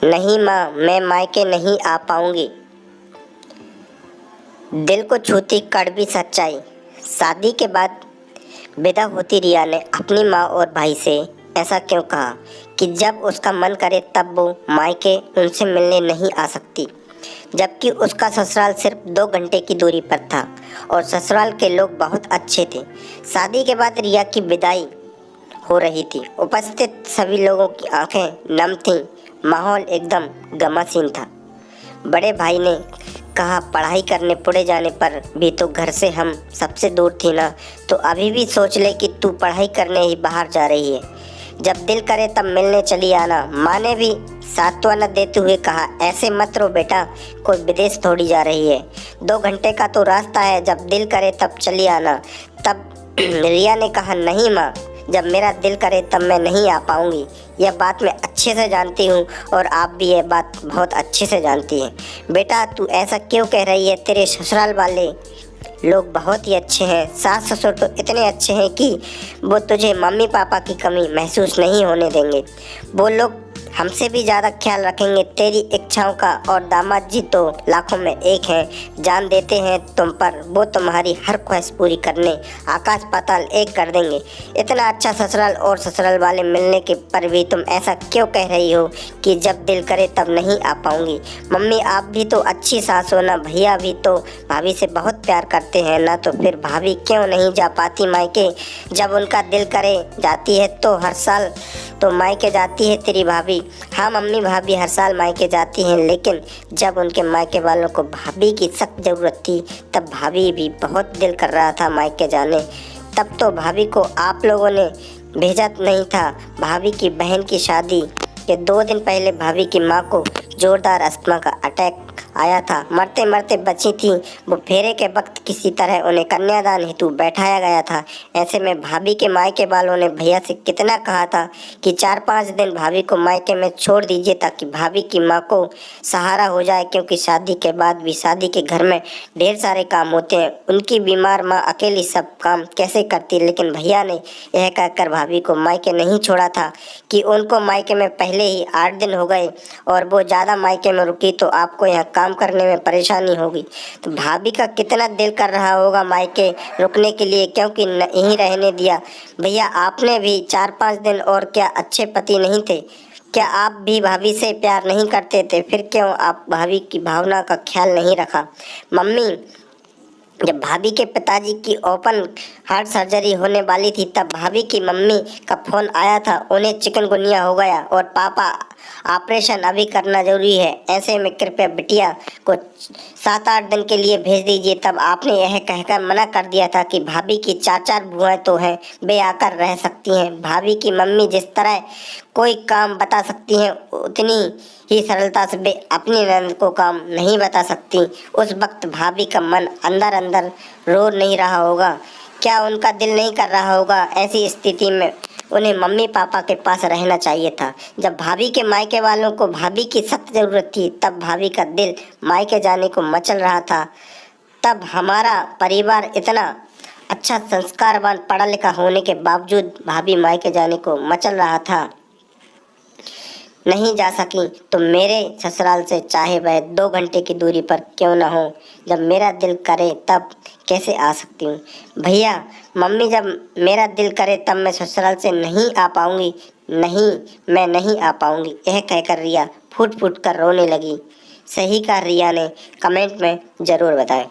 नहीं माँ, मैं मायके नहीं आ पाऊंगी। दिल को छूती कड़वी सच्चाई। शादी के बाद विदा होती रिया ने अपनी माँ और भाई से ऐसा क्यों कहा कि जब उसका मन करे तब वो मायके उनसे मिलने नहीं आ सकती, जबकि उसका ससुराल सिर्फ 2 घंटे की दूरी पर था और ससुराल के लोग बहुत अच्छे थे। शादी के बाद रिया की विदाई हो रही थी। उपस्थित सभी लोगों की आंखें नम थीं। माहौल एकदम गमगीन था। बड़े भाई ने कहा, पढ़ाई करने पुणे जाने पर भी तो घर से हम सबसे दूर थी ना, तो अभी भी सोच ले कि तू पढ़ाई करने ही बाहर जा रही है। जब दिल करे तब मिलने चली आना। माँ ने भी सांत्वना देते हुए कहा, ऐसे मत रो बेटा, कोई विदेश थोड़ी जा रही है, 2 घंटे का तो रास्ता है, जब दिल करे तब चली आना। तब रिया ने कहा, नहीं माँ, जब मेरा दिल करे तब मैं नहीं आ पाऊंगी। यह बात मैं अच्छे से जानती हूँ और आप भी यह बात बहुत अच्छे से जानती हैं। बेटा तू ऐसा क्यों कह रही है? तेरे ससुराल वाले लोग बहुत ही अच्छे हैं। सास ससुर तो इतने अच्छे हैं कि वो तुझे मम्मी पापा की कमी महसूस नहीं होने देंगे। वो लोग हमसे भी ज़्यादा ख्याल रखेंगे तेरी इच्छाओं का। और दामाद जी तो लाखों में एक हैं, जान देते हैं तुम पर। वो तुम्हारी हर ख्वाहिश पूरी करने आकाश पाताल एक कर देंगे। इतना अच्छा ससुराल और ससुराल वाले मिलने के पर भी तुम ऐसा क्यों कह रही हो कि जब दिल करे तब नहीं आ पाऊंगी? मम्मी आप भी तो अच्छी सास हो ना। भैया भी तो भाभी से बहुत प्यार करते हैं ना, तो फिर भाभी क्यों नहीं जा पाती मायके? जब उनका दिल करे जाती है तो हर साल तो मायके जाती है तेरी भाभी। हाँ मम्मी, भाभी हर साल मायके जाती हैं, लेकिन जब उनके मायके वालों को भाभी की सख्त ज़रूरत थी तब भाभी भी बहुत दिल कर रहा था मायके जाने। तब तो भाभी को आप लोगों ने भेजा नहीं था। भाभी की बहन की शादी के 2 दिन पहले भाभी की माँ को जोरदार अस्थमा का अटैक आया था। मरते मरते बची थी वो। फेरे के वक्त किसी तरह उन्हें कन्यादान हेतु बैठाया गया था। ऐसे में भाभी के मायके वालों ने भैया से कितना कहा था कि 4-5 दिन भाभी को मायके में छोड़ दीजिए ताकि भाभी की माँ को सहारा हो जाए, क्योंकि शादी के बाद भी शादी के घर में ढेर सारे काम होते हैं। उनकी बीमार माँ अकेली सब काम कैसे करती? लेकिन भैया ने यह कहकर भाभी को मायके नहीं छोड़ा था कि उनको मायके में पहले ही 8 दिन हो गए और वो ज़्यादा मायके में रुकी तो आपको यहाँ काम करने में परेशानी होगी। तो भाभी का कितना दिल कर रहा होगा मायके रुकने के लिए, क्योंकि नहीं रहने दिया। भैया आपने भी 4-5 दिन और क्या अच्छे पति नहीं थे? क्या आप भी भाभी से प्यार नहीं करते थे? फिर क्यों आप भाभी की भावना का ख्याल नहीं रखा? मम्मी, जब भाभी के पिताजी की ओपन हार्ट सर्जरी होने वाली थी तब भाभी की मम्मी का फ़ोन आया था। उन्हें चिकनगुनिया हो गया और पापा ऑपरेशन अभी करना जरूरी है। ऐसे में कृपया बिटिया को 7-8 दिन के लिए भेज दीजिए। तब आपने यह कहकर मना कर दिया था कि भाभी की 4-4 बुआएं तो हैं, वे आकर रह सकती हैं। भाभी की मम्मी जिस तरह कोई काम बता सकती हैं उतनी ही सरलता से वे अपनी नंद को काम नहीं बता सकती। उस वक्त भाभी का मन अंदर अंदर रो नहीं रहा होगा? क्या उनका दिल नहीं कर रहा होगा? ऐसी स्थिति में उन्हें मम्मी पापा के पास रहना चाहिए था। जब भाभी के मायके वालों को भाभी की सख्त ज़रूरत थी तब भाभी का दिल मायके जाने को मचल रहा था। तब हमारा परिवार इतना अच्छा संस्कारवान पढ़ा लिखा होने के बावजूद भाभी मायके जाने को मचल रहा था। नहीं जा सकी तो मेरे ससुराल से चाहे वह 2 घंटे की दूरी पर क्यों न हो, जब मेरा दिल करे तब कैसे आ सकती हूँ? भैया मम्मी, जब मेरा दिल करे तब मैं ससुराल से नहीं आ पाऊँगी। नहीं, मैं नहीं आ पाऊँगी। यह कहकर रिया फूट फूट कर रोने लगी। सही कहा रिया ने, कमेंट में ज़रूर बताएं।